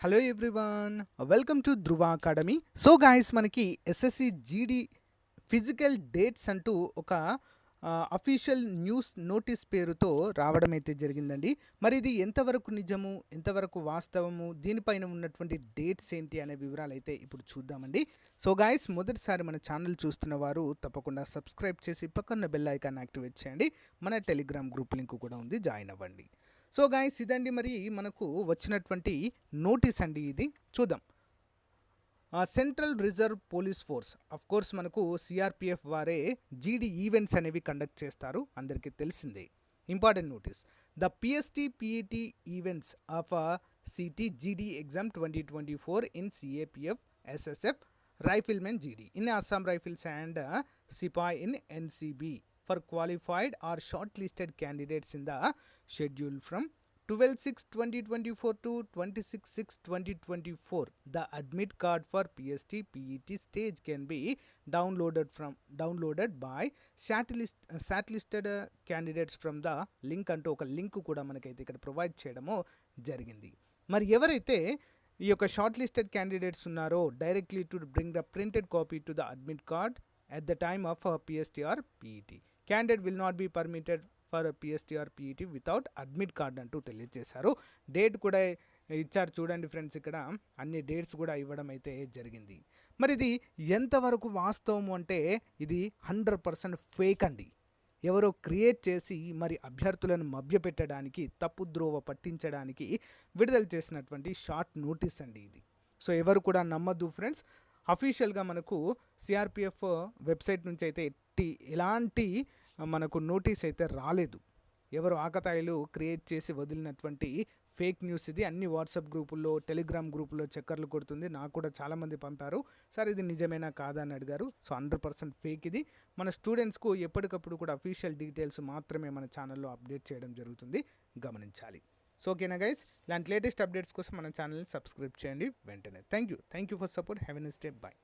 Hello everyone, welcome to Dhruva academy. So guys, మనకి SSC GD physical dates అంటూ ఒక official news notice పేరుతో రావడం అయితే జరిగిందండి. మరి ఇది ఎంతవరకు నిజము, ఎంతవరకు వాస్తవము, దీనిపైన ఉన్నటువంటి డేట్స్ ఏంటి అనే వివరాలు అయితే ఇప్పుడు చూద్దామండి. సో గాయస్, మొదటిసారి మన ఛానల్ చూస్తున్న వారు తప్పకుండా సబ్స్క్రైబ్ చేసి పక్కన బెల్ ఐకాన్ యాక్టివేట్ చేయండి. మన టెలిగ్రామ్ గ్రూప్ లింక్ కూడా ఉంది, జాయిన్ అవ్వండి. సో గాయస్, ఇదండి మరి మనకు వచ్చినటువంటి నోటీస్ అండి. ఇది చూద్దాం. Central reserve police force, of course మనకు సిఆర్పిఎఫ్ వారే జీడీ ఈవెంట్స్ అనేవి కండక్ట్ చేస్తారు, అందరికీ తెలిసిందే. Important notice: the PST PET events of city జీడీ exam 2024 in CAPF SSF riflemen జీడీ in Assam rifles and sepoy in NCB for qualified or shortlisted candidates in the schedule from 12/6/2024 to 26/6/2024. The admit card for PST PET stage can be downloaded by shortlisted candidates from the link అంటూ ఒక link కూడా మనకైతే ఇక్కడ provide చేయడము జరిగింది. మరి ఎవరైతే ఈ యొక్క షార్ట్ లిస్టెడ్ క్యాండిడేట్స్ ఉన్నారో, directly to bring the printed copy to the admit card at the time of PST or PET. Candidate will not be permitted for PST or PET without admit card అంటూ తెలియజేశారు. Date కూడా ఇచ్చారు చూడండి friends, ఇక్కడ అన్ని dates కూడా ఇవ్వడం అయితే జరిగింది. మరి ఇది ఎంతవరకు వాస్తవము అంటే ఇది 100% ఫేక్ అండి. ఎవరో క్రియేట్ చేసి మరి అభ్యర్థులను మభ్యపెట్టడానికి, తప్పుద్రోవ పట్టించడానికి విడుదల చేసినటువంటి షార్ట్ నోటీస్ అండి ఇది. సో ఎవరు కూడా నమ్మద్దు ఫ్రెండ్స్. అఫీషియల్గా మనకు సిఆర్పిఎఫ్ వెబ్సైట్ నుంచి అయితే ఎలాంటి మనకు నోటీస్ అయితే రాలేదు. ఎవరు ఆకతాయిలు క్రియేట్ చేసి వదిలినటువంటి ఫేక్ న్యూస్ ఇది. అన్ని వాట్సాప్ గ్రూపుల్లో, టెలిగ్రామ్ గ్రూపుల్లో చక్కర్లు కొడుతుంది. నాకు కూడా చాలామంది పంపారు, సార్ ఇది నిజమేనా కాదా అని అడిగారు. సో 100% ఫేక్ ఇది. మన స్టూడెంట్స్కు ఎప్పటికప్పుడు కూడా అఫీషియల్ డీటెయిల్స్ మాత్రమే మన ఛానల్లో అప్డేట్ చేయడం జరుగుతుంది, గమనించాలి. సో ఓకేనా గైస్, ఇలాంటి లేటెస్ట్ అప్డేట్స్ కోసం మన ఛానల్ని సబ్స్క్రైబ్ చేయండి వెంటనే. Thank you for support. Have a nice day. By.